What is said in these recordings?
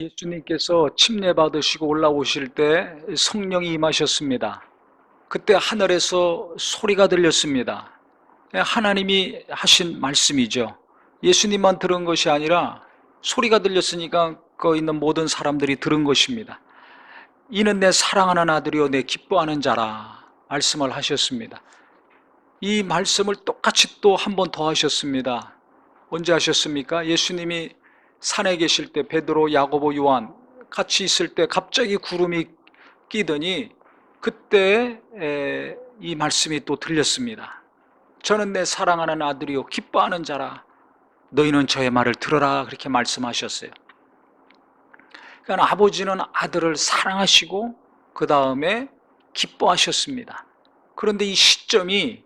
예수님께서 침례 받으시고 올라오실 때 성령이 임하셨습니다. 그때 하늘에서 소리가 들렸습니다. 하나님이 하신 말씀이죠. 예수님만 들은 것이 아니라 소리가 들렸으니까 거기 있는 모든 사람들이 들은 것입니다. 이는 내 사랑하는 아들이요 내 기뻐하는 자라 말씀을 하셨습니다. 이 말씀을 똑같이 또 한 번 더 하셨습니다. 언제 하셨습니까? 예수님이 산에 계실 때 베드로, 야고보, 요한 같이 있을 때 갑자기 구름이 끼더니 그때 이 말씀이 또 들렸습니다. 저는 내 사랑하는 아들이요 기뻐하는 자라 너희는 저의 말을 들어라 그렇게 말씀하셨어요. 그러니까 아버지는 아들을 사랑하시고 그 다음에 기뻐하셨습니다. 그런데 이 시점이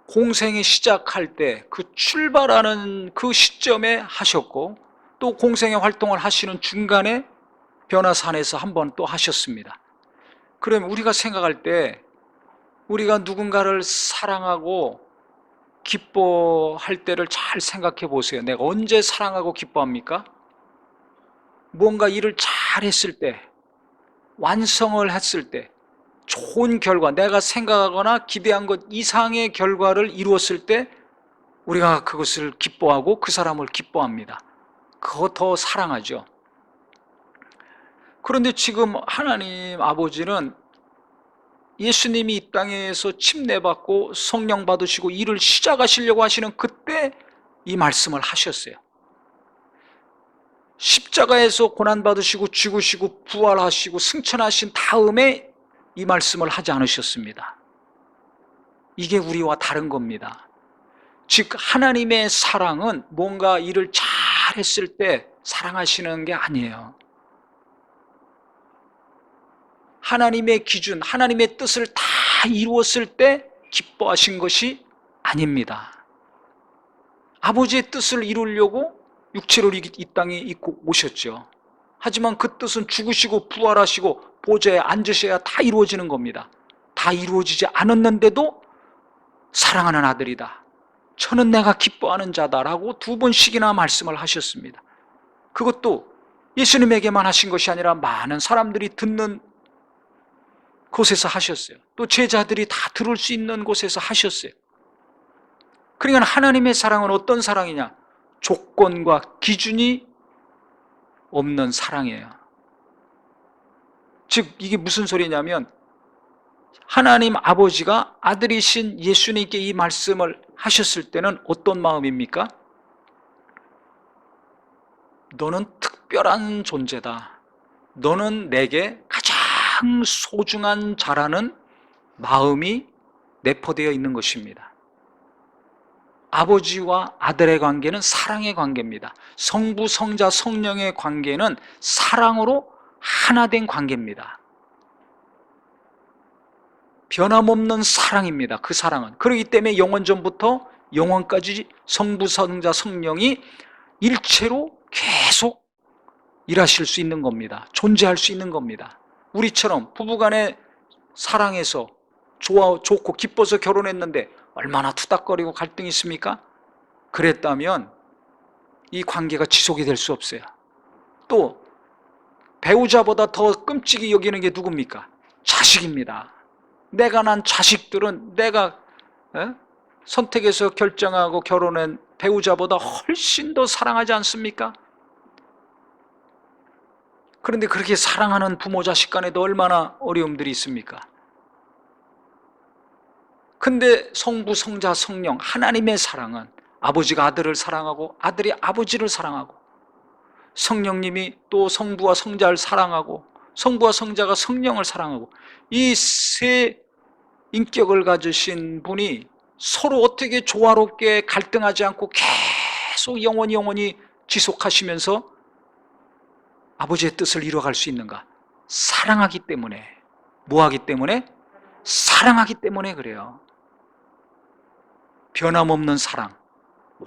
공생이 시작할 때 그 출발하는 그 시점에 하셨고 또 공생의 활동을 하시는 중간에 변화산에서 한번 또 하셨습니다. 그러면 우리가 생각할 때 우리가 누군가를 사랑하고 기뻐할 때를 잘 생각해 보세요. 내가 언제 사랑하고 기뻐합니까? 뭔가 일을 잘 했을 때, 완성을 했을 때, 좋은 결과, 내가 생각하거나 기대한 것 이상의 결과를 이루었을 때 우리가 그것을 기뻐하고 그 사람을 기뻐합니다. 그거 더 사랑하죠. 그런데 지금 하나님 아버지는 예수님이 이 땅에서 침례받고 성령 받으시고 일을 시작하시려고 하시는 그때 이 말씀을 하셨어요. 십자가에서 고난받으시고 죽으시고 부활하시고 승천하신 다음에 이 말씀을 하지 않으셨습니다. 이게 우리와 다른 겁니다. 즉 하나님의 사랑은 뭔가 일을 잘했을 때 사랑하시는 게 아니에요. 하나님의 기준, 하나님의 뜻을 다 이루었을 때 기뻐하신 것이 아닙니다. 아버지의 뜻을 이루려고 육체로 이 땅에 있고 오셨죠. 하지만 그 뜻은 죽으시고 부활하시고 보좌에 앉으셔야 다 이루어지는 겁니다. 다 이루어지지 않았는데도 사랑하는 아들이다. 저는 내가 기뻐하는 자다라고 두 번씩이나 말씀을 하셨습니다. 그것도 예수님에게만 하신 것이 아니라 많은 사람들이 듣는 곳에서 하셨어요. 또 제자들이 다 들을 수 있는 곳에서 하셨어요. 그러니까 하나님의 사랑은 어떤 사랑이냐? 조건과 기준이 없는 사랑이에요. 즉 이게 무슨 소리냐면 하나님 아버지가 아들이신 예수님께 이 말씀을 하셨을 때는 어떤 마음입니까? 너는 특별한 존재다. 너는 내게 가장 소중한 자라는 마음이 내포되어 있는 것입니다. 아버지와 아들의 관계는 사랑의 관계입니다. 성부, 성자, 성령의 관계는 사랑으로 하나 된 관계입니다. 변함없는 사랑입니다. 그 사랑은. 그렇기 때문에 영원전부터 영원까지 성부, 성자, 성령이 일체로 계속 일하실 수 있는 겁니다. 존재할 수 있는 겁니다. 우리처럼 부부간에 사랑해서 좋고 기뻐서 결혼했는데 얼마나 투닥거리고 갈등이 있습니까? 그랬다면 이 관계가 지속이 될 수 없어요. 또 배우자보다 더 끔찍이 여기는 게 누굽니까? 자식입니다. 내가 난 자식들은 내가 선택해서 결정하고 결혼한 배우자보다 훨씬 더 사랑하지 않습니까? 그런데 그렇게 사랑하는 부모 자식 간에도 얼마나 어려움들이 있습니까? 근데 성부, 성자, 성령 하나님의 사랑은 아버지가 아들을 사랑하고 아들이 아버지를 사랑하고 성령님이 또 성부와 성자를 사랑하고 성부와 성자가 성령을 사랑하고 이 세 인격을 가지신 분이 서로 어떻게 조화롭게 갈등하지 않고 계속 영원히 지속하시면서 아버지의 뜻을 이루어갈 수 있는가? 사랑하기 때문에. 뭐하기 때문에? 사랑하기 때문에 그래요. 변함없는 사랑,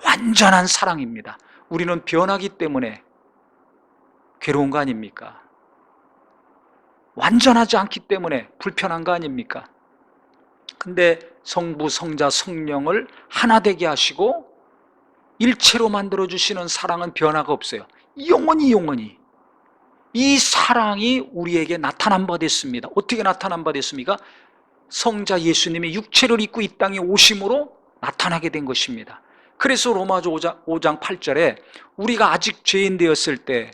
완전한 사랑입니다. 우리는 변하기 때문에 괴로운 거 아닙니까? 완전하지 않기 때문에 불편한 거 아닙니까? 근데 성부, 성자, 성령을 하나 되게 하시고 일체로 만들어주시는 사랑은 변화가 없어요. 영원히 이 사랑이 우리에게 나타난 바 됐습니다. 어떻게 나타난 바 됐습니까? 성자 예수님이 육체를 입고 이 땅에 오심으로 나타나게 된 것입니다. 그래서 로마서 5장 8절에 우리가 아직 죄인 되었을 때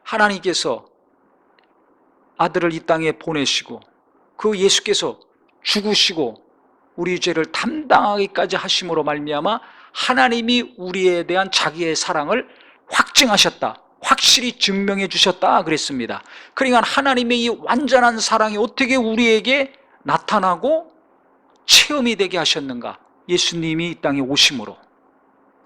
하나님께서 아들을 이 땅에 보내시고 그 예수께서 죽으시고 우리 죄를 담당하기까지 하심으로 말미암아 하나님이 우리에 대한 자기의 사랑을 확증하셨다, 확실히 증명해 주셨다 그랬습니다. 그러니까 하나님의 이 완전한 사랑이 어떻게 우리에게 나타나고 체험이 되게 하셨는가? 예수님이 이 땅에 오심으로.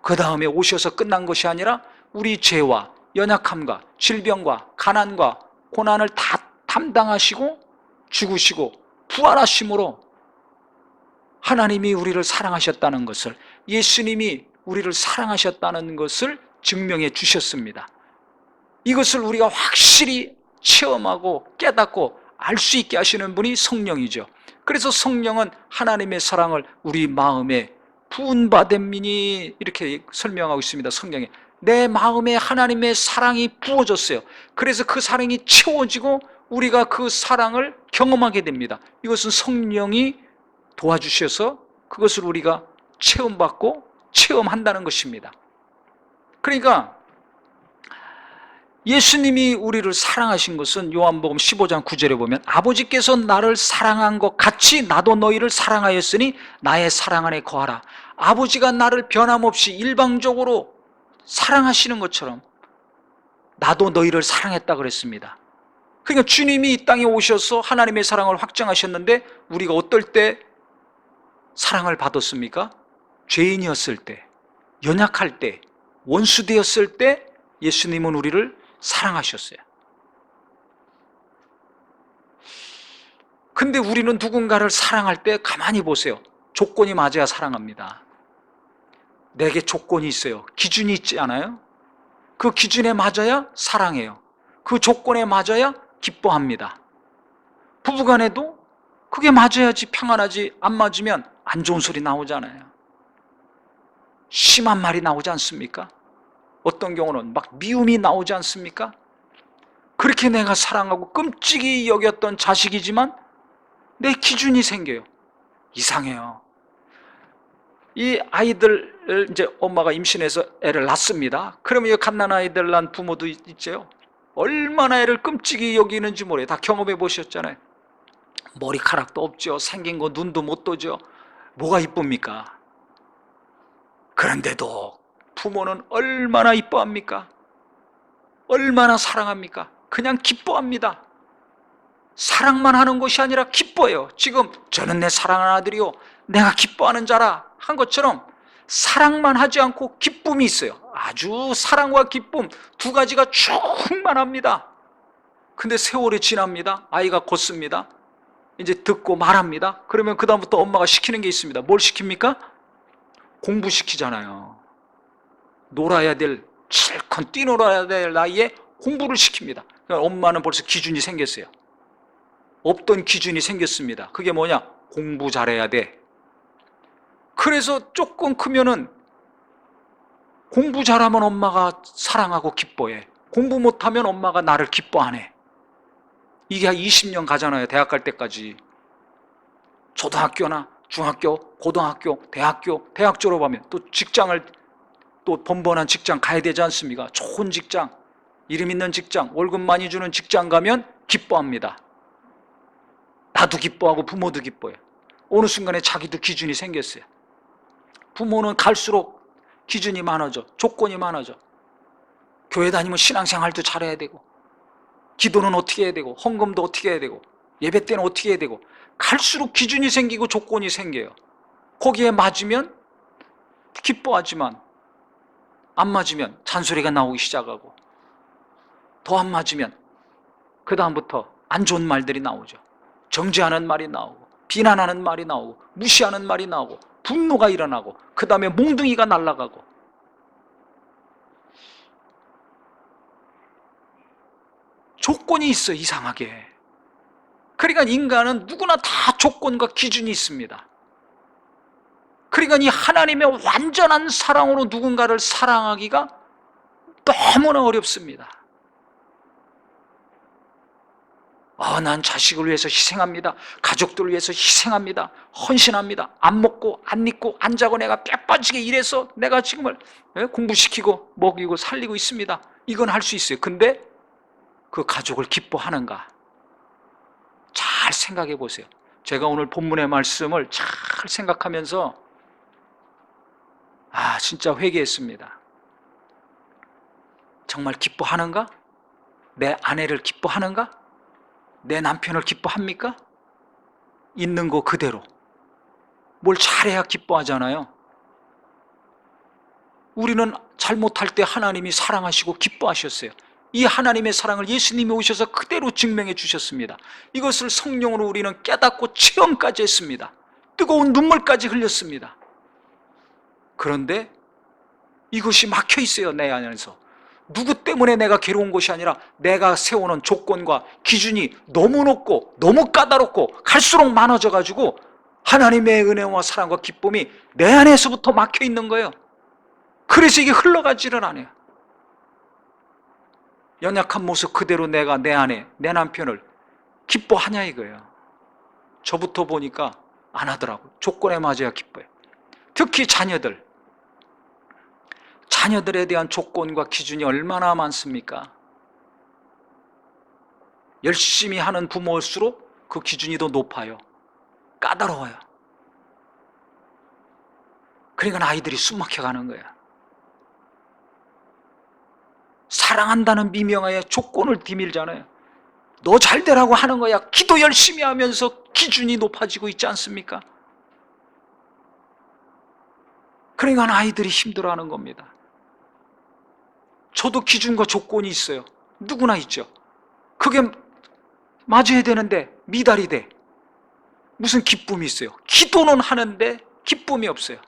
그 다음에 오셔서 끝난 것이 아니라 우리 죄와 연약함과 질병과 가난과 고난을 다 담당하시고 죽으시고 부활하심으로 하나님이 우리를 사랑하셨다는 것을, 예수님이 우리를 사랑하셨다는 것을 증명해 주셨습니다. 이것을 우리가 확실히 체험하고 깨닫고 알 수 있게 하시는 분이 성령이죠. 그래서 성령은 하나님의 사랑을 우리 마음에 부은바됨이니 이렇게 설명하고 있습니다. 성경에 내 마음에 하나님의 사랑이 부어졌어요. 그래서 그 사랑이 채워지고 우리가 그 사랑을 경험하게 됩니다. 이것은 성령이 도와주셔서 그것을 우리가 체험받고 체험한다는 것입니다. 그러니까 예수님이 우리를 사랑하신 것은 요한복음 15장 9절에 보면 아버지께서 나를 사랑한 것 같이 나도 너희를 사랑하였으니 나의 사랑 안에 거하라. 아버지가 나를 변함없이 일방적으로 사랑하시는 것처럼 나도 너희를 사랑했다 그랬습니다. 그러니까 주님이 이 땅에 오셔서 하나님의 사랑을 확증하셨는데 우리가 어떨 때 사랑을 받았습니까? 죄인이었을 때, 연약할 때, 원수 되었을 때 예수님은 우리를 사랑하셨어요. 근데 우리는 누군가를 사랑할 때 가만히 보세요. 조건이 맞아야 사랑합니다. 내게 조건이 있어요. 기준이 있지 않아요? 그 기준에 맞아야 사랑해요. 그 조건에 맞아야 기뻐합니다. 부부간에도 그게 맞아야지 평안하지, 안 맞으면 안 좋은 소리 나오잖아요. 심한 말이 나오지 않습니까? 어떤 경우는 막 미움이 나오지 않습니까? 그렇게 내가 사랑하고 끔찍이 여겼던 자식이지만 내 기준이 생겨요. 이상해요. 이 아이들 이제 엄마가 임신해서 애를 낳습니다. 그러면 이 갓난아이들 낳은 부모도 있죠. 얼마나 애를 끔찍이 여기는지 모르요. 다 경험해 보셨잖아요. 머리카락도 없죠. 생긴 거 눈도 못 뜨죠. 뭐가 이쁩니까? 그런데도 부모는 얼마나 이뻐합니까? 얼마나 사랑합니까? 그냥 기뻐합니다. 사랑만 하는 것이 아니라 기뻐해요. 지금 저는 내 사랑하는 아들이요 내가 기뻐하는 자라 한 것처럼 사랑만 하지 않고 기쁨이 있어요. 아주 사랑과 기쁨 두 가지가 충만합니다. 근데 세월이 지납니다. 아이가 걷습니다. 이제 듣고 말합니다. 그러면 그 다음부터 엄마가 시키는 게 있습니다. 뭘 시킵니까? 공부시키잖아요. 놀아야 될, 실컷 뛰놀아야 될 나이에 공부를 시킵니다. 그러니까 엄마는 벌써 기준이 생겼어요. 없던 기준이 생겼습니다. 그게 뭐냐? 공부 잘해야 돼. 그래서 조금 크면은 공부 잘하면 엄마가 사랑하고 기뻐해. 공부 못하면 엄마가 나를 기뻐 안 해. 이게 한 20년 가잖아요. 대학 갈 때까지. 초등학교나 중학교, 고등학교, 대학 졸업하면 또 직장을, 또 번번한 직장 가야 되지 않습니까? 좋은 직장, 이름 있는 직장, 월급 많이 주는 직장 가면 기뻐합니다. 나도 기뻐하고 부모도 기뻐해요. 어느 순간에 자기도 기준이 생겼어요. 부모는 갈수록 기준이 많아져, 조건이 많아져. 교회 다니면 신앙생활도 잘해야 되고, 기도는 어떻게 해야 되고, 헌금도 어떻게 해야 되고, 예배 때는 어떻게 해야 되고, 갈수록 기준이 생기고 조건이 생겨요. 거기에 맞으면 기뻐하지만 안 맞으면 잔소리가 나오기 시작하고, 더 안 맞으면 그 다음부터 안 좋은 말들이 나오죠. 정죄하는 말이 나오고, 비난하는 말이 나오고, 무시하는 말이 나오고, 분노가 일어나고, 그 다음에 몽둥이가 날아가고. 조건이 있어, 이상하게. 그러니까 인간은 누구나 다 조건과 기준이 있습니다. 그러니까 이 하나님의 완전한 사랑으로 누군가를 사랑하기가 너무나 어렵습니다. 난 자식을 위해서 희생합니다. 가족들을 위해서 희생합니다. 헌신합니다. 안 먹고 안 입고 안 자고 내가 뼈 빠지게 일해서 내가 지금을 공부시키고 먹이고 살리고 있습니다. 이건 할 수 있어요. 근데 그 가족을 기뻐하는가? 잘 생각해 보세요. 제가 오늘 본문의 말씀을 잘 생각하면서 진짜 회개했습니다. 정말 기뻐하는가? 내 아내를 기뻐하는가? 내 남편을 기뻐합니까? 있는 거 그대로. 뭘 잘해야 기뻐하잖아요. 우리는 잘못할 때 하나님이 사랑하시고 기뻐하셨어요. 이 하나님의 사랑을 예수님이 오셔서 그대로 증명해 주셨습니다. 이것을 성령으로 우리는 깨닫고 체험까지 했습니다. 뜨거운 눈물까지 흘렸습니다. 그런데 이것이 막혀 있어요, 내 안에서. 누구 때문에 내가 괴로운 것이 아니라 내가 세워놓은 조건과 기준이 너무 높고 너무 까다롭고 갈수록 많아져 가지고 하나님의 은혜와 사랑과 기쁨이 내 안에서부터 막혀 있는 거예요. 그래서 이게 흘러가지를 않아요. 연약한 모습 그대로 내가 내 아내, 내 남편을 기뻐하냐 이거예요. 저부터 보니까 안 하더라고요. 조건에 맞아야 기뻐요. 특히 자녀들에 대한 조건과 기준이 얼마나 많습니까? 열심히 하는 부모일수록 그 기준이 더 높아요. 까다로워요. 그러니까 아이들이 숨막혀 가는 거예요. 사랑한다는 미명하에 조건을 뒤밀잖아요. 너 잘 되라고 하는 거야. 기도 열심히 하면서 기준이 높아지고 있지 않습니까? 그러니까 아이들이 힘들어하는 겁니다. 저도 기준과 조건이 있어요. 누구나 있죠. 그게 맞아야 되는데 미달이 돼. 무슨 기쁨이 있어요? 기도는 하는데 기쁨이 없어요.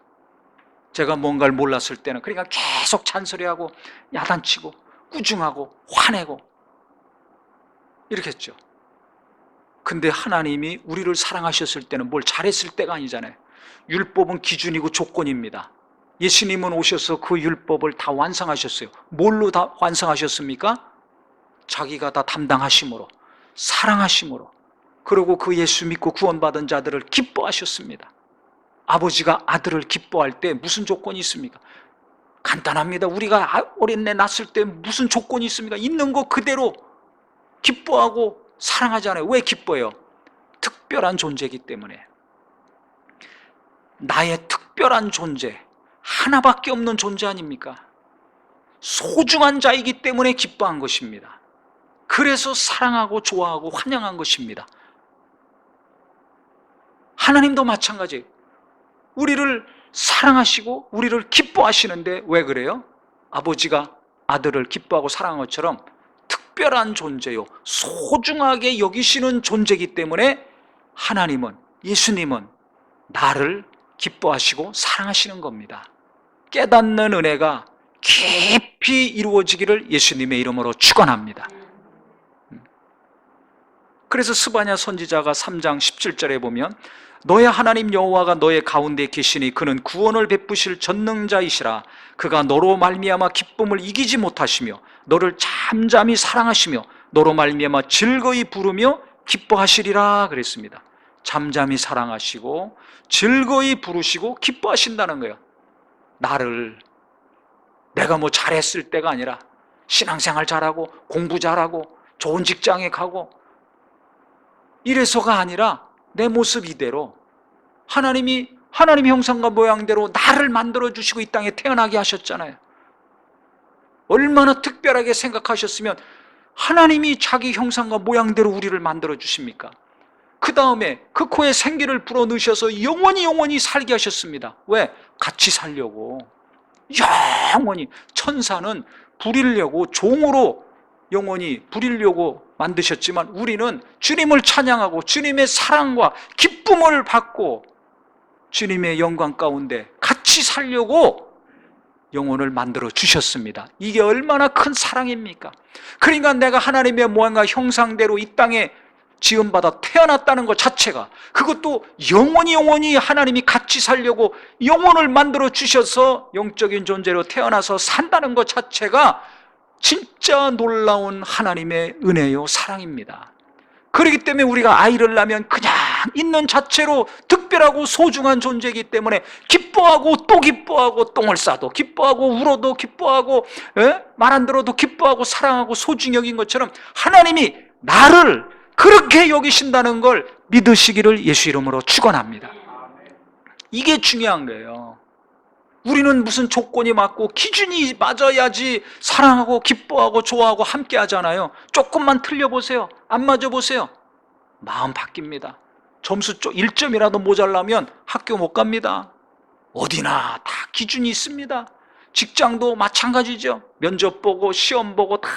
제가 뭔가를 몰랐을 때는 그러니까 계속 잔소리하고 야단치고 꾸중하고 화내고 이렇게 했죠. 근데 하나님이 우리를 사랑하셨을 때는 뭘 잘했을 때가 아니잖아요. 율법은 기준이고 조건입니다. 예수님은 오셔서 그 율법을 다 완성하셨어요. 뭘로 다 완성하셨습니까? 자기가 다 담당하심으로, 사랑하심으로, 그리고 그 예수 믿고 구원받은 자들을 기뻐하셨습니다. 아버지가 아들을 기뻐할 때 무슨 조건이 있습니까? 간단합니다. 우리가 어린애 낳았을 때 무슨 조건이 있습니까? 있는 거 그대로 기뻐하고 사랑하잖아요. 왜 기뻐해요? 특별한 존재이기 때문에. 나의 특별한 존재, 하나밖에 없는 존재 아닙니까? 소중한 자이기 때문에 기뻐한 것입니다. 그래서 사랑하고 좋아하고 환영한 것입니다. 하나님도 마찬가지예요. 우리를 사랑하시고 우리를 기뻐하시는데 왜 그래요? 아버지가 아들을 기뻐하고 사랑한 것처럼 특별한 존재요, 소중하게 여기시는 존재이기 때문에 하나님은, 예수님은 나를 기뻐하시고 사랑하시는 겁니다. 깨닫는 은혜가 깊이 이루어지기를 예수님의 이름으로 축원합니다. 그래서 스바냐 선지자가 3장 17절에 보면 너의 하나님 여호와가 너의 가운데 계시니 그는 구원을 베푸실 전능자이시라. 그가 너로 말미암아 기쁨을 이기지 못하시며 너를 잠잠히 사랑하시며 너로 말미암아 즐거이 부르며 기뻐하시리라 그랬습니다. 잠잠히 사랑하시고 즐거이 부르시고 기뻐하신다는 거예요. 나를 내가 뭐 잘했을 때가 아니라 신앙생활 잘하고 공부 잘하고 좋은 직장에 가고 이래서가 아니라 내 모습 이대로 하나님이 하나님의 형상과 모양대로 나를 만들어주시고 이 땅에 태어나게 하셨잖아요. 얼마나 특별하게 생각하셨으면 하나님이 자기 형상과 모양대로 우리를 만들어주십니까? 그 다음에 그 코에 생기를 불어넣으셔서 영원히 살게 하셨습니다. 왜? 같이 살려고. 영원히. 천사는 부리려고 종으로 영원히 부리려고 만드셨지만 우리는 주님을 찬양하고 주님의 사랑과 기쁨을 받고 주님의 영광 가운데 같이 살려고 영혼을 만들어 주셨습니다. 이게 얼마나 큰 사랑입니까? 그러니까 내가 하나님의 모양과 형상대로 이 땅에 지음받아 태어났다는 것 자체가, 그것도 영원히 하나님이 같이 살려고 영혼을 만들어 주셔서 영적인 존재로 태어나서 산다는 것 자체가 진짜 놀라운 하나님의 은혜요 사랑입니다. 그렇기 때문에 우리가 아이를 낳으면 그냥 있는 자체로 특별하고 소중한 존재이기 때문에 기뻐하고 또 기뻐하고 똥을 싸도 기뻐하고 울어도 기뻐하고 말 안 들어도 기뻐하고 사랑하고 소중히 여긴 것처럼 하나님이 나를 그렇게 여기신다는 걸 믿으시기를 예수 이름으로 축원합니다. 이게 중요한 거예요. 우리는 무슨 조건이 맞고 기준이 맞아야지 사랑하고 기뻐하고 좋아하고 함께 하잖아요. 조금만 틀려보세요. 안 맞아보세요. 마음 바뀝니다. 점수 1점이라도 모자라면 학교 못 갑니다. 어디나 다 기준이 있습니다. 직장도 마찬가지죠. 면접 보고 시험 보고 다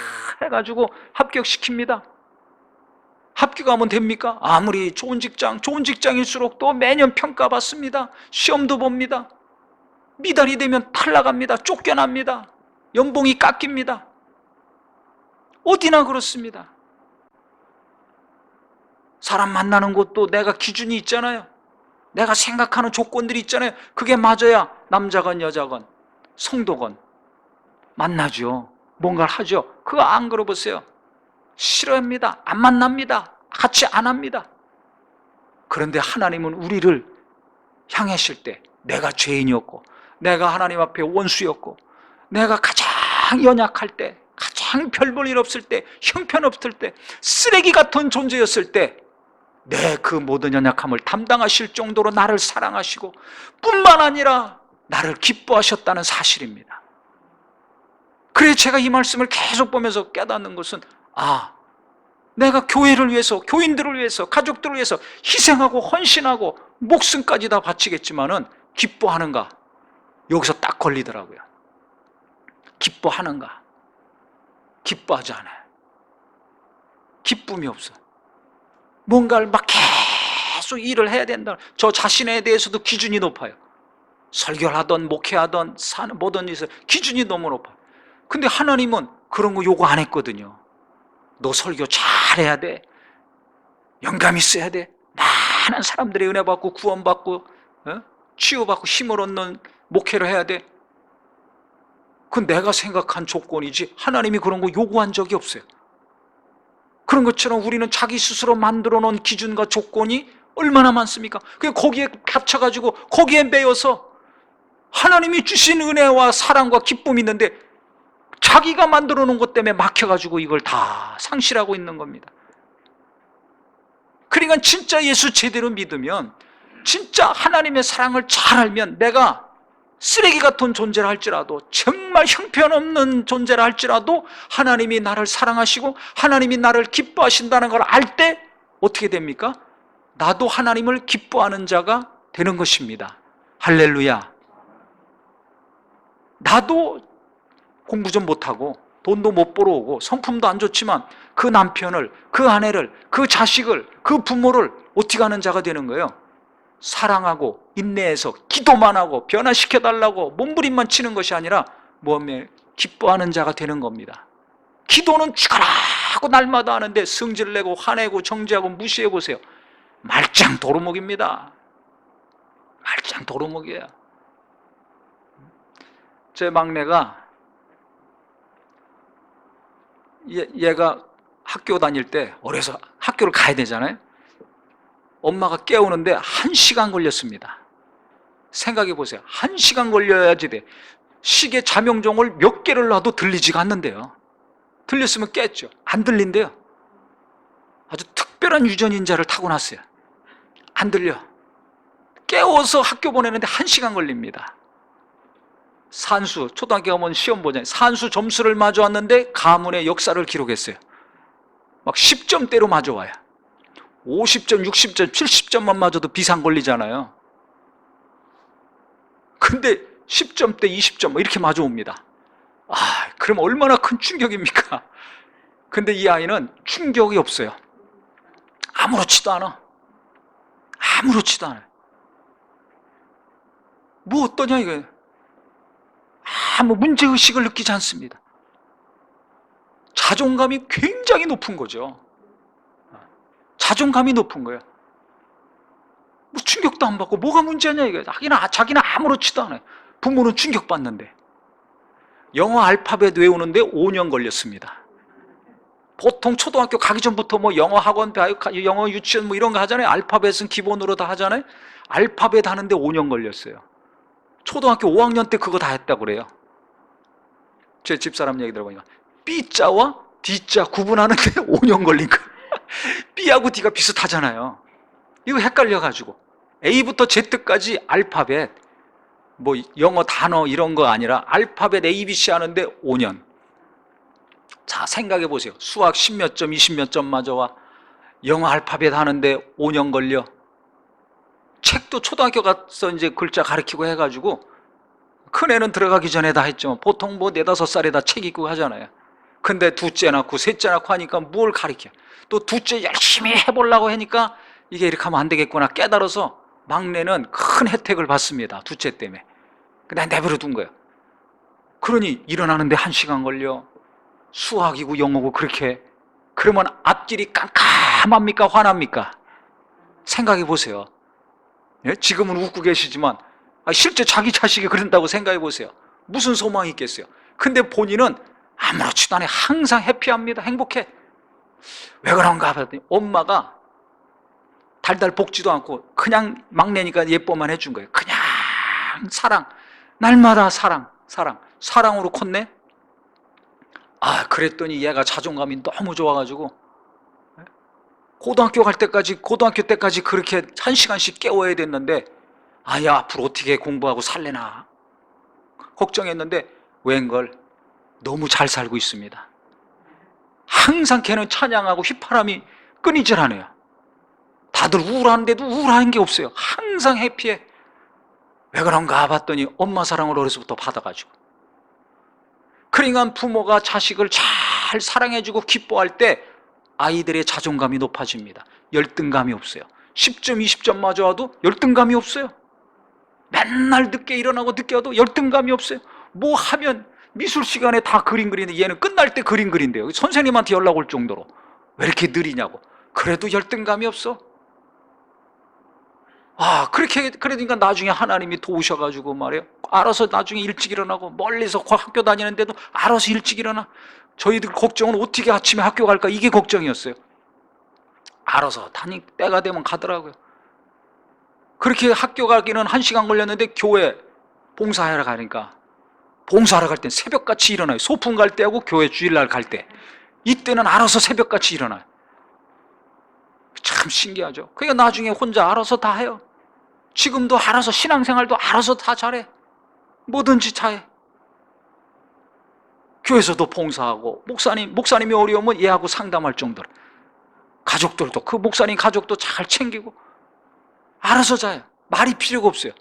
해가지고 합격시킵니다. 합격하면 됩니까? 아무리 좋은 직장일수록 또 매년 평가받습니다. 시험도 봅니다. 미달이 되면 탈락합니다. 쫓겨납니다. 연봉이 깎입니다. 어디나 그렇습니다. 사람 만나는 것도 내가 기준이 있잖아요. 내가 생각하는 조건들이 있잖아요. 그게 맞아야 남자건 여자건 성도건 만나죠. 뭔가를 하죠. 그거 안 그러보세요. 싫어합니다. 안 만납니다. 같이 안 합니다. 그런데 하나님은 우리를 향하실 때 내가 죄인이었고 내가 하나님 앞에 원수였고 내가 가장 연약할 때 가장 별 볼 일 없을 때 형편없을 때 쓰레기 같은 존재였을 때 내 그 모든 연약함을 담당하실 정도로 나를 사랑하시고 뿐만 아니라 나를 기뻐하셨다는 사실입니다. 그래서 제가 이 말씀을 계속 보면서 깨닫는 것은 내가 교회를 위해서 교인들을 위해서 가족들을 위해서 희생하고 헌신하고 목숨까지 다 바치겠지만은 기뻐하는가? 여기서 딱 걸리더라고요. 기뻐하는가? 기뻐하지 않아요. 기쁨이 없어. 뭔가를 막 계속 일을 해야 된다. 저 자신에 대해서도 기준이 높아요. 설교를 하던 목회하던 사는 모든 일에서 기준이 너무 높아요. 근데 하나님은 그런 거 요구 안 했거든요. 너 설교 잘해야 돼. 영감 있어야 돼. 많은 사람들의 은혜 받고 구원받고 치유받고 힘을 얻는 목회를 해야 돼. 그건 내가 생각한 조건이지 하나님이 그런 거 요구한 적이 없어요. 그런 것처럼 우리는 자기 스스로 만들어 놓은 기준과 조건이 얼마나 많습니까? 거기에 갇혀가지고 거기에 매여서 하나님이 주신 은혜와 사랑과 기쁨이 있는데 자기가 만들어 놓은 것 때문에 막혀가지고 이걸 다 상실하고 있는 겁니다. 그러니까 진짜 예수 제대로 믿으면 진짜 하나님의 사랑을 잘 알면 내가 쓰레기 같은 존재를 할지라도 정말 형편없는 존재를 할지라도 하나님이 나를 사랑하시고 하나님이 나를 기뻐하신다는 걸 알 때 어떻게 됩니까? 나도 하나님을 기뻐하는 자가 되는 것입니다. 할렐루야. 나도 공부 좀 못하고 돈도 못 벌어오고 성품도 안 좋지만 그 남편을, 그 아내를, 그 자식을, 그 부모를 어떻게 하는 자가 되는 거예요? 사랑하고 인내해서 기도만 하고 변화시켜달라고 몸부림만 치는 것이 아니라 몸에 기뻐하는 자가 되는 겁니다. 기도는 죽어라 하고 날마다 하는데 성질 내고 화내고 정죄하고 무시해보세요. 말짱 도루묵입니다. 말짱 도루묵이에요. 제 막내가 얘가 학교 다닐 때 어려서 학교를 가야 되잖아요. 엄마가 깨우는데 1시간 걸렸습니다. 생각해 보세요. 1시간 걸려야지 돼. 시계 자명종을 몇 개를 놔도 들리지가 않는데요. 들렸으면 깼죠. 안 들린대요. 아주 특별한 유전인자를 타고났어요. 안 들려. 깨워서 학교 보내는데 1시간 걸립니다. 산수, 초등학교 가면 시험 보잖아요. 산수 점수를 맞아왔는데 가문의 역사를 기록했어요. 막 10점대로 맞아와요. 50점, 60점, 70점만 맞아도 비상 걸리잖아요. 근데 10점대, 20점 뭐 이렇게 맞아옵니다. 그럼 얼마나 큰 충격입니까? 근데 이 아이는 충격이 없어요. 아무렇지도 않아. 아무렇지도 않아요. 뭐 어떠냐 이거. 아무 문제의식을 느끼지 않습니다. 자존감이 굉장히 높은 거죠. 자존감이 높은 거예요. 뭐 충격도 안 받고 뭐가 문제냐 이거예요. 자기는 아무렇지도 않아요. 부모는 충격받는데. 영어 알파벳 외우는데 5년 걸렸습니다. 보통 초등학교 가기 전부터 뭐 영어 학원, 영어 유치원 뭐 이런 거 하잖아요. 알파벳은 기본으로 다 하잖아요. 알파벳 하는데 5년 걸렸어요. 초등학교 5학년 때 그거 다 했다고 그래요. 제 집사람 얘기 들어보니까 B자와 D자 구분하는데 5년 걸린 거예요. B하고 D가 비슷하잖아요. 이거 헷갈려가지고 A부터 Z까지 알파벳 뭐 영어 단어 이런 거 아니라 알파벳 A, B, C 하는데 5년. 자, 생각해 보세요. 수학 10몇 점, 20몇 점 맞아와 영어 알파벳 하는데 5년 걸려. 책도 초등학교 가서 이제 글자 가르치고 해가지고 큰애는 들어가기 전에 다 했죠. 보통 뭐 4~5살에 책 읽고 하잖아요. 근데 둘째 낳고 셋째 낳고 하니까 뭘 가르쳐. 또 둘째 열심히 해보려고 하니까 이게 이렇게 하면 안 되겠구나 깨달아서 막내는 큰 혜택을 받습니다. 둘째 때문에. 그냥 내버려 둔 거예요. 그러니 일어나는데 1시간 걸려. 수학이고 영어고 그렇게. 그러면 앞길이 깜깜합니까? 환합니까? 생각해 보세요. 예? 지금은 웃고 계시지만 실제 자기 자식이 그런다고 생각해 보세요. 무슨 소망이 있겠어요? 근데 본인은 아무렇지도 않아요. 항상 해피합니다. 행복해. 왜 그런가 봤더니 엄마가 달달 볶지도 않고 그냥 막내니까 예뻐만 해준 거예요. 그냥 사랑, 날마다 사랑으로 컸네. 그랬더니 얘가 자존감이 너무 좋아가지고 고등학교 때까지 그렇게 1시간씩 깨워야 됐는데 야 앞으로 어떻게 공부하고 살래나 걱정했는데 웬걸 너무 잘 살고 있습니다. 항상 걔는 찬양하고 휘파람이 끊이질 않아요. 다들 우울한데도 우울한 게 없어요. 항상 해피해. 왜 그런가 봤더니 엄마 사랑을 어려서부터 받아가지고. 그러니까 부모가 자식을 잘 사랑해주고 기뻐할 때 아이들의 자존감이 높아집니다. 열등감이 없어요. 10점, 20점 맞아와도 열등감이 없어요. 맨날 늦게 일어나고 늦게 와도 열등감이 없어요. 뭐 하면 미술 시간에 다 그림 그리는데 얘는 끝날 때 그림 그린대요. 선생님한테 연락 올 정도로. 왜 이렇게 느리냐고. 그래도 열등감이 없어. 그러니까 나중에 하나님이 도우셔가지고 말이에요. 알아서 나중에 일찍 일어나고 멀리서 학교 다니는데도 알아서 일찍 일어나. 저희들 걱정은 어떻게 아침에 학교 갈까 이게 걱정이었어요. 알아서 때가 되면 가더라고요. 그렇게 학교 가기는 1시간 걸렸는데 교회 봉사하러 가니까 봉사하러 갈 땐 새벽같이 일어나요. 소풍 갈 때하고 교회 주일날 갈 때 이때는 알아서 새벽같이 일어나요. 참 신기하죠. 그러니까 나중에 혼자 알아서 다 해요. 지금도 알아서 신앙생활도 알아서 다 잘해. 뭐든지 잘해. 교회에서도 봉사하고 목사님이 어려우면 얘하고 상담할 정도로 가족들도 그 목사님 가족도 잘 챙기고 알아서 잘해요. 말이 필요가 없어요.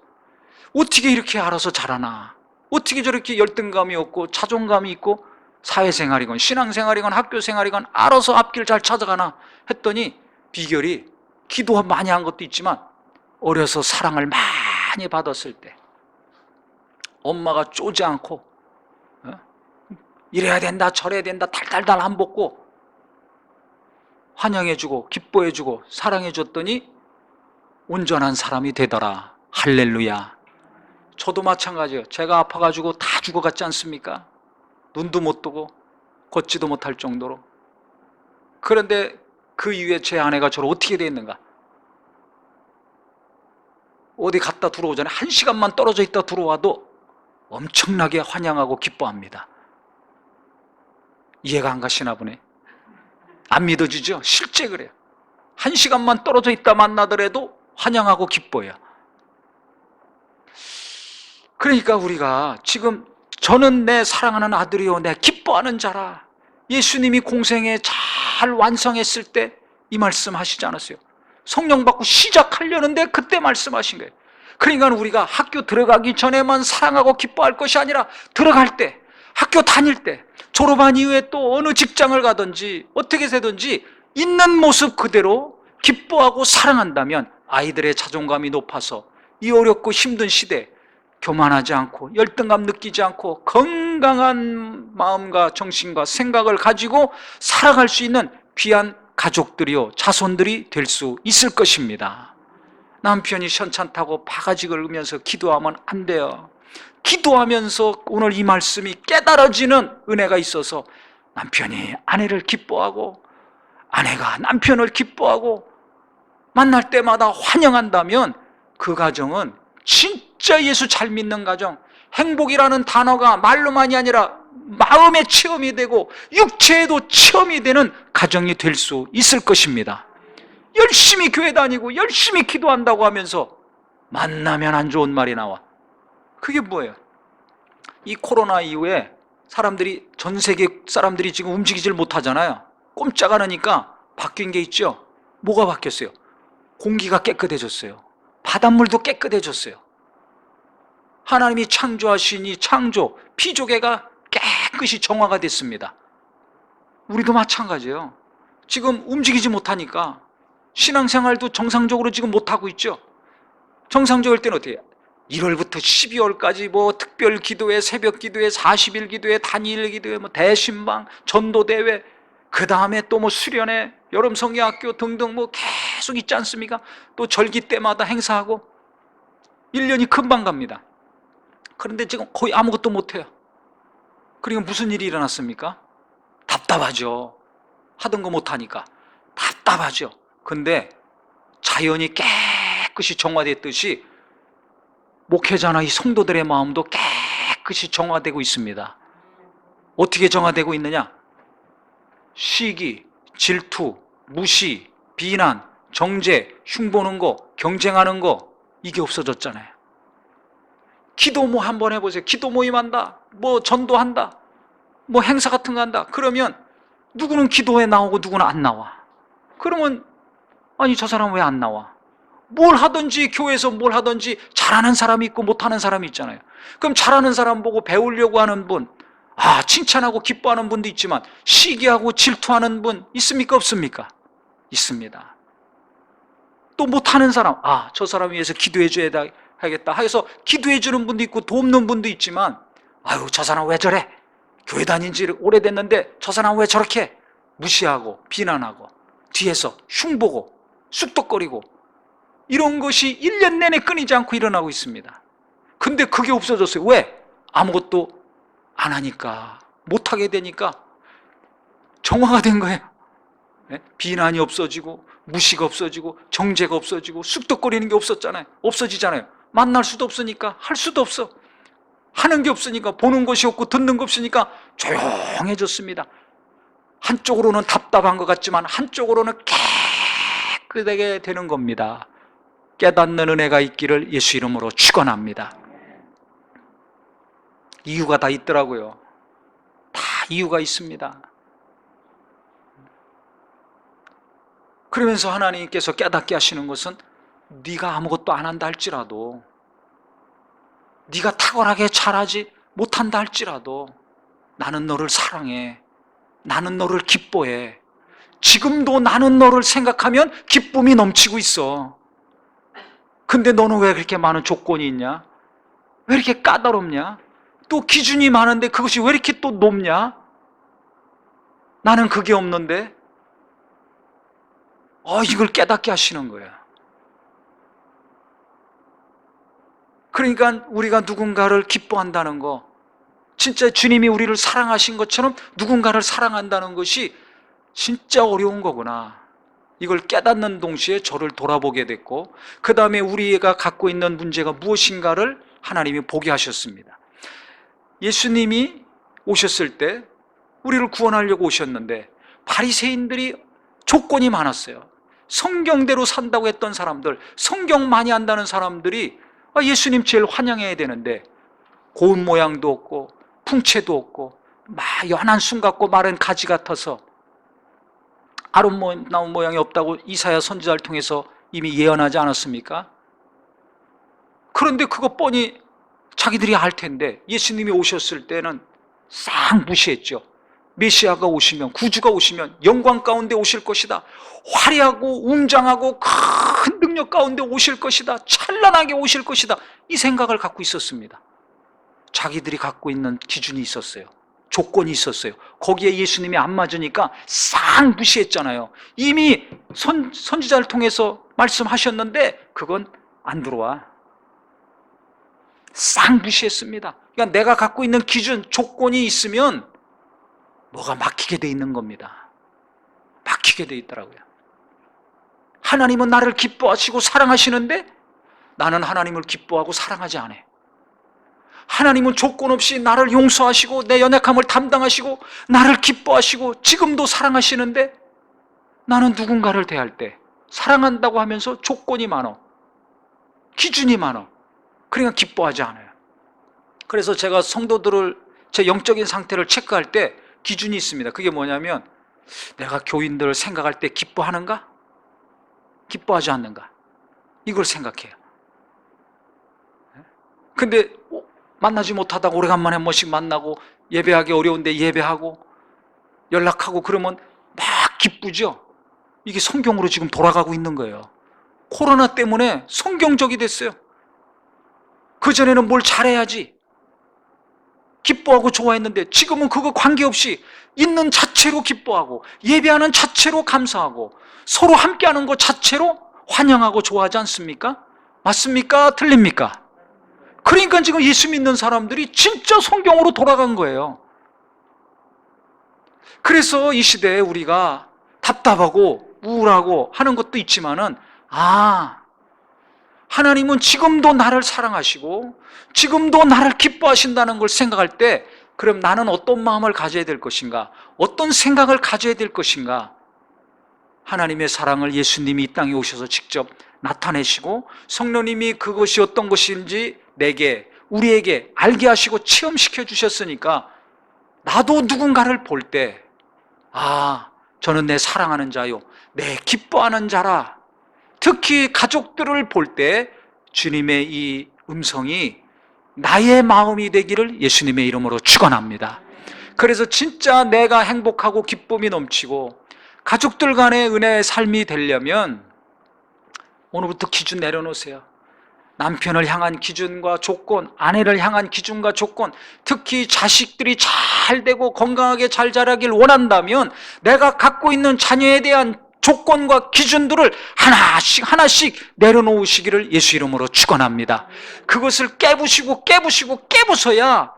어떻게 이렇게 알아서 잘하나. 어떻게 저렇게 열등감이 없고 자존감이 있고 사회생활이건 신앙생활이건 학교생활이건 알아서 앞길 잘 찾아가나 했더니 비결이 기도 많이 한 것도 있지만 어려서 사랑을 많이 받았을 때 엄마가 쪼지 않고 이래야 된다 저래야 된다 달달달 안 먹고 환영해주고 기뻐해주고 사랑해줬더니 온전한 사람이 되더라. 할렐루야. 저도 마찬가지예요. 제가 아파가지고 다 죽어갔지 않습니까? 눈도 못 뜨고 걷지도 못할 정도로. 그런데 그 이후에 제 아내가 저를 어떻게 됐는가? 어디 갔다 들어오잖아요. 1시간만 떨어져 있다 들어와도 엄청나게 환영하고 기뻐합니다. 이해가 안 가시나 보네. 안 믿어지죠? 실제 그래요. 1시간만 떨어져 있다 만나더라도 환영하고 기뻐해요. 그러니까 우리가 지금 저는 내 사랑하는 아들이요 내 기뻐하는 자라. 예수님이 공생에 잘 완성했을 때 이 말씀 하시지 않았어요? 성령 받고 시작하려는데 그때 말씀하신 거예요. 그러니까 우리가 학교 들어가기 전에만 사랑하고 기뻐할 것이 아니라 들어갈 때, 학교 다닐 때, 졸업한 이후에 또 어느 직장을 가든지 어떻게 되든지 있는 모습 그대로 기뻐하고 사랑한다면 아이들의 자존감이 높아서 이 어렵고 힘든 시대에 교만하지 않고 열등감 느끼지 않고 건강한 마음과 정신과 생각을 가지고 살아갈 수 있는 귀한 가족들이요 자손들이 될 수 있을 것입니다. 남편이 시원찮다고 바가지 긁으면서 기도하면 안 돼요. 기도하면서 오늘 이 말씀이 깨달아지는 은혜가 있어서 남편이 아내를 기뻐하고 아내가 남편을 기뻐하고 만날 때마다 환영한다면 그 가정은 진짜 예수 잘 믿는 가정, 행복이라는 단어가 말로만이 아니라 마음의 체험이 되고 육체에도 체험이 되는 가정이 될 수 있을 것입니다. 열심히 교회 다니고 열심히 기도한다고 하면서 만나면 안 좋은 말이 나와. 그게 뭐예요? 이 코로나 이후에 사람들이, 전 세계 사람들이 지금 움직이질 못하잖아요. 꼼짝 않으니까 바뀐 게 있죠. 뭐가 바뀌었어요? 공기가 깨끗해졌어요. 바닷물도 깨끗해졌어요. 하나님이 창조하신 이 창조, 피조계가 깨끗이 정화가 됐습니다. 우리도 마찬가지예요. 지금 움직이지 못하니까 신앙생활도 정상적으로 지금 못하고 있죠. 정상적일 때는 어떻게 해요? 1월부터 12월까지 뭐 특별 기도회, 새벽 기도회, 40일 기도회, 단일 기도회, 뭐 대신방, 전도대회, 그 다음에 또 뭐 수련회, 여름 성경학교 등등 뭐 계속 있지 않습니까? 또 절기 때마다 행사하고 1년이 금방 갑니다. 그런데 지금 거의 아무것도 못해요. 그러니까 무슨 일이 일어났습니까? 답답하죠. 하던 거 못하니까 답답하죠. 근데 자연이 깨끗이 정화됐듯이 목회자나 이 성도들의 마음도 깨끗이 정화되고 있습니다. 어떻게 정화되고 있느냐? 시기, 질투, 무시, 비난, 정죄, 흉보는 거, 경쟁하는 거, 이게 없어졌잖아요. 기도 뭐 한번 해보세요. 기도 모임 한다, 뭐 전도한다, 뭐 행사 같은 거 한다. 그러면 누구는 기도에 나오고 누구는 안 나와. 그러면 아니 저 사람 왜 안 나와? 뭘 하든지, 교회에서 뭘 하든지 잘하는 사람이 있고 못하는 사람이 있잖아요. 그럼 잘하는 사람 보고 배우려고 하는 분, 칭찬하고 기뻐하는 분도 있지만 시기하고 질투하는 분 있습니까? 없습니까? 있습니다. 또 못하는 사람, 저 사람 위해서 기도해 줘야 하겠다 해서 기도해 주는 분도 있고 돕는 분도 있지만, 저 사람 왜 저래? 교회 다닌 지 오래됐는데 저 사람 왜 저렇게? 무시하고 비난하고 뒤에서 흉보고 쑥덕거리고, 이런 것이 1년 내내 끊이지 않고 일어나고 있습니다. 근데 그게 없어졌어요. 왜? 아무것도 안 하니까, 못하게 되니까 정화가 된 거예요. 비난이 없어지고 무시가 없어지고 정죄가 없어지고 쑥덕거리는 게 없었잖아요. 없어지잖아요. 만날 수도 없으니까, 할 수도 없어. 하는 게 없으니까, 보는 것이 없고 듣는 거 없으니까 조용해졌습니다. 한쪽으로는 답답한 것 같지만 한쪽으로는 깨끗하게 되는 겁니다. 깨닫는 은혜가 있기를 예수 이름으로 축원합니다. 이유가 다 있더라고요. 다 이유가 있습니다. 그러면서 하나님께서 깨닫게 하시는 것은, 네가 아무것도 안 한다 할지라도, 네가 탁월하게 잘하지 못한다 할지라도 나는 너를 사랑해. 나는 너를 기뻐해. 지금도 나는 너를 생각하면 기쁨이 넘치고 있어. 근데 너는 왜 그렇게 많은 조건이 있냐? 왜 이렇게 까다롭냐? 또 기준이 많은데 그것이 왜 이렇게 또 높냐? 나는 그게 없는데. 이걸 깨닫게 하시는 거예요. 그러니까 우리가 누군가를 기뻐한다는 거, 진짜 주님이 우리를 사랑하신 것처럼 누군가를 사랑한다는 것이 진짜 어려운 거구나. 이걸 깨닫는 동시에 저를 돌아보게 됐고, 그 다음에 우리가 갖고 있는 문제가 무엇인가를 하나님이 보게 하셨습니다. 예수님이 오셨을 때 우리를 구원하려고 오셨는데 바리새인들이 조건이 많았어요. 성경대로 산다고 했던 사람들, 성경 많이 한다는 사람들이 예수님 제일 환영해야 되는데 고운 모양도 없고 풍채도 없고 연한 순 같고 마른 가지 같아서 아름다운 모양이 없다고 이사야 선지자를 통해서 이미 예언하지 않았습니까? 그런데 그거 뻔히 자기들이 알 텐데 예수님이 오셨을 때는 싹 무시했죠. 메시아가 오시면, 구주가 오시면 영광 가운데 오실 것이다. 화려하고 웅장하고 큰 능력 가운데 오실 것이다. 찬란하게 오실 것이다. 이 생각을 갖고 있었습니다. 자기들이 갖고 있는 기준이 있었어요. 조건이 있었어요. 거기에 예수님이 안 맞으니까 싹 무시했잖아요. 이미 선지자를 통해서 말씀하셨는데 그건 안 들어와. 싹 무시했습니다. 그러니까 내가 갖고 있는 기준, 조건이 있으면 뭐가 막히게 돼 있는 겁니다. 막히게 돼 있더라고요. 하나님은 나를 기뻐하시고 사랑하시는데 나는 하나님을 기뻐하고 사랑하지 않아요. 하나님은 조건 없이 나를 용서하시고 내 연약함을 담당하시고 나를 기뻐하시고 지금도 사랑하시는데 나는 누군가를 대할 때 사랑한다고 하면서 조건이 많아, 기준이 많아. 그러니까 기뻐하지 않아요. 그래서 제가 성도들을 제 영적인 상태를 체크할 때 기준이 있습니다. 그게 뭐냐면 내가 교인들을 생각할 때 기뻐하는가? 기뻐하지 않는가? 이걸 생각해요. 근데 만나지 못하다가 오래간만에 한 번씩 만나고 예배하기 어려운데 예배하고 연락하고 그러면 막 기쁘죠? 이게 성경으로 지금 돌아가고 있는 거예요. 코로나 때문에 성경적이 됐어요. 그전에는 뭘 잘해야지 기뻐하고 좋아했는데 지금은 그거 관계없이 있는 자체로 기뻐하고 예배하는 자체로 감사하고 서로 함께하는 것 자체로 환영하고 좋아하지 않습니까? 맞습니까? 틀립니까? 그러니까 지금 예수 믿는 사람들이 진짜 성경으로 돌아간 거예요. 그래서 이 시대에 우리가 답답하고 우울하고 하는 것도 있지만은 하나님은 지금도 나를 사랑하시고 지금도 나를 기뻐하신다는 걸 생각할 때 그럼 나는 어떤 마음을 가져야 될 것인가? 어떤 생각을 가져야 될 것인가? 하나님의 사랑을 예수님이 이 땅에 오셔서 직접 나타내시고 성령님이 그것이 어떤 것인지 내게, 우리에게 알게 하시고 체험시켜 주셨으니까 나도 누군가를 볼 때 저는 내 사랑하는 자요, 내 기뻐하는 자라. 특히 가족들을 볼 때 주님의 이 음성이 나의 마음이 되기를 예수님의 이름으로 축원합니다. 그래서 진짜 내가 행복하고 기쁨이 넘치고 가족들 간의 은혜의 삶이 되려면 오늘부터 기준 내려놓으세요. 남편을 향한 기준과 조건, 아내를 향한 기준과 조건, 특히 자식들이 잘 되고 건강하게 잘 자라길 원한다면 내가 갖고 있는 자녀에 대한 조건과 기준들을 하나씩 내려놓으시기를 예수 이름으로 축원합니다. 그것을 깨부셔야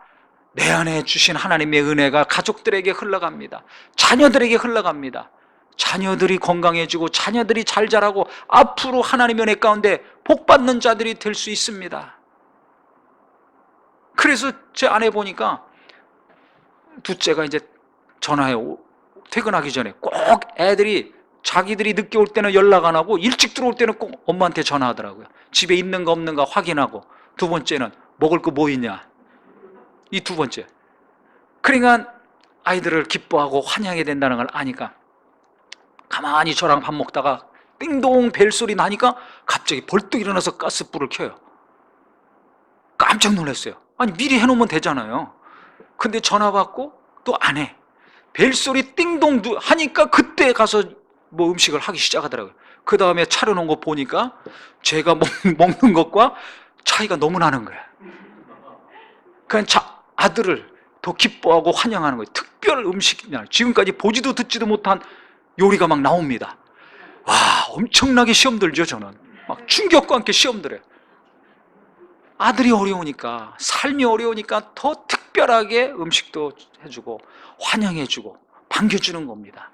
내 안에 주신 하나님의 은혜가 가족들에게 흘러갑니다. 자녀들에게 흘러갑니다. 자녀들이 건강해지고 자녀들이 잘 자라고 앞으로 하나님의 은혜 가운데 복받는 자들이 될 수 있습니다. 그래서 제 아내 보니까 둘째가 이제 전화해 퇴근하기 전에 꼭 애들이 자기들이 늦게 올 때는 연락 안 하고 일찍 들어올 때는 꼭 엄마한테 전화하더라고요. 집에 있는가 없는가 확인하고. 두 번째는 먹을 거 뭐 있냐, 이 두 번째. 그러니까 아이들을 기뻐하고 환영해야 된다는 걸 아니까 가만히 저랑 밥 먹다가 띵동 벨소리 나니까 갑자기 벌떡 일어나서 가스불을 켜요. 깜짝 놀랐어요. 아니 미리 해놓으면 되잖아요. 근데 전화 받고 또 안 해. 벨소리 띵동 하니까 그때 가서 뭐 음식을 하기 시작하더라고요. 그 다음에 차려놓은 거 보니까 제가 먹는 것과 차이가 너무 나는 거예요. 그러니까 아들을 더 기뻐하고 환영하는 거예요. 특별 음식이냐, 지금까지 보지도 듣지도 못한 요리가 막 나옵니다. 와, 엄청나게 시험 들죠. 저는 막 충격과 함께 시험 들어요. 아들이 어려우니까, 삶이 어려우니까 더 특별하게 음식도 해주고 환영해주고 반겨주는 겁니다.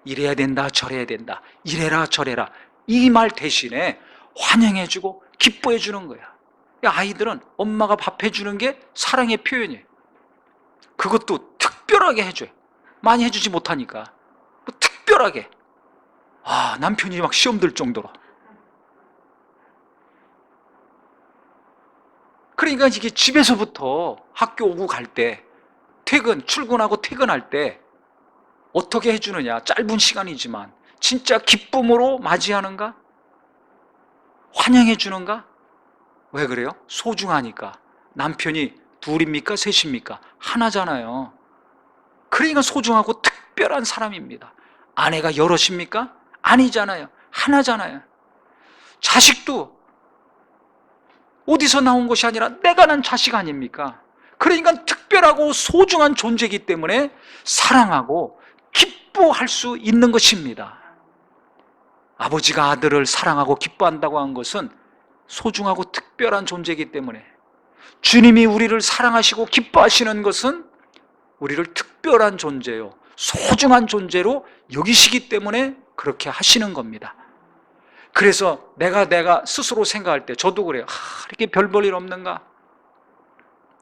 이래야 된다, 저래야 된다, 이래라 저래라, 이 말 대신에 환영해주고 기뻐해주는 거야. 아이들은 엄마가 밥 해주는 게 사랑의 표현이에요. 그것도 특별하게 해줘요. 많이 해주지 못하니까 특별하게. 남편이 막 시험 들 정도로. 그러니까 이게 집에서부터 학교 오고 갈 때, 출근하고 퇴근할 때 어떻게 해주느냐. 짧은 시간이지만 진짜 기쁨으로 맞이하는가? 환영해 주는가? 왜 그래요? 소중하니까. 남편이 둘입니까? 셋입니까? 하나잖아요. 그러니까 소중하고 특별한 사람입니다. 아내가 여럿입니까? 아니잖아요. 하나잖아요. 자식도 어디서 나온 것이 아니라 내가 난 자식 아닙니까? 그러니까 특별하고 소중한 존재이기 때문에 사랑하고 기뻐할 수 있는 것입니다. 아버지가 아들을 사랑하고 기뻐한다고 한 것은 소중하고 특별한 존재이기 때문에, 주님이 우리를 사랑하시고 기뻐하시는 것은 우리를 특별한 존재요, 소중한 존재로 여기시기 때문에 그렇게 하시는 겁니다. 그래서 내가 스스로 생각할 때 저도 그래요. 이렇게 별 볼 일 없는가?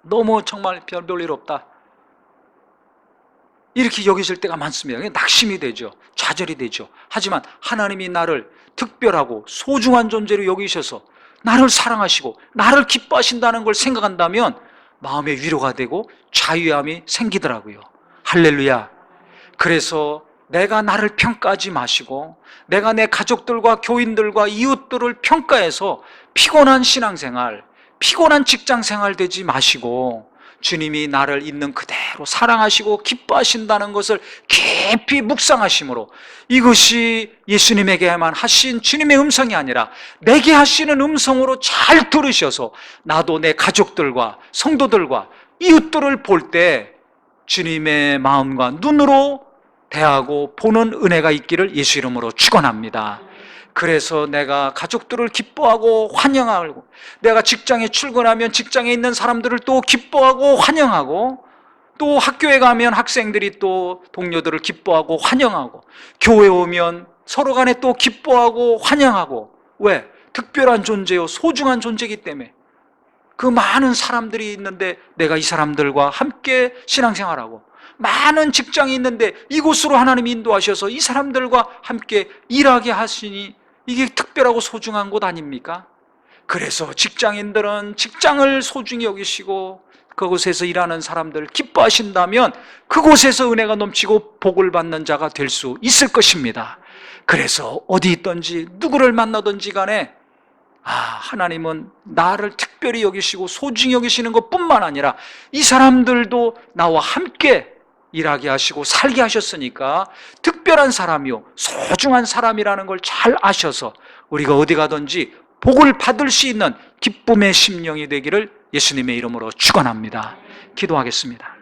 너무 정말 별 볼 일 없다, 이렇게 여기실 때가 많습니다. 낙심이 되죠. 좌절이 되죠. 하지만 하나님이 나를 특별하고 소중한 존재로 여기셔서 나를 사랑하시고 나를 기뻐하신다는 걸 생각한다면 마음의 위로가 되고 자유함이 생기더라고요. 할렐루야. 그래서 내가 나를 평가하지 마시고 내가 내 가족들과 교인들과 이웃들을 평가해서 피곤한 신앙생활, 피곤한 직장생활 되지 마시고 주님이 나를 있는 그대로 사랑하시고 기뻐하신다는 것을 깊이 묵상하심으로, 이것이 예수님에게만 하신 주님의 음성이 아니라 내게 하시는 음성으로 잘 들으셔서 나도 내 가족들과 성도들과 이웃들을 볼 때 주님의 마음과 눈으로 대하고 보는 은혜가 있기를 예수 이름으로 축원합니다. 그래서 내가 가족들을 기뻐하고 환영하고, 내가 직장에 출근하면 직장에 있는 사람들을 또 기뻐하고 환영하고, 또 학교에 가면 학생들이 또 동료들을 기뻐하고 환영하고, 교회에 오면 서로 간에 또 기뻐하고 환영하고. 왜? 특별한 존재요, 소중한 존재이기 때문에. 그 많은 사람들이 있는데 내가 이 사람들과 함께 신앙생활하고, 많은 직장이 있는데 이곳으로 하나님이 인도하셔서 이 사람들과 함께 일하게 하시니 이게 특별하고 소중한 곳 아닙니까? 그래서 직장인들은 직장을 소중히 여기시고 그곳에서 일하는 사람들 기뻐하신다면 그곳에서 은혜가 넘치고 복을 받는 자가 될 수 있을 것입니다. 그래서 어디 있든지 누구를 만나든지 간에 하나님은 나를 특별히 여기시고 소중히 여기시는 것뿐만 아니라 이 사람들도 나와 함께 일하게 하시고 살게 하셨으니까 특별한 사람이요, 소중한 사람이라는 걸 잘 아셔서 우리가 어디 가든지 복을 받을 수 있는 기쁨의 심령이 되기를 예수님의 이름으로 축원합니다. 기도하겠습니다.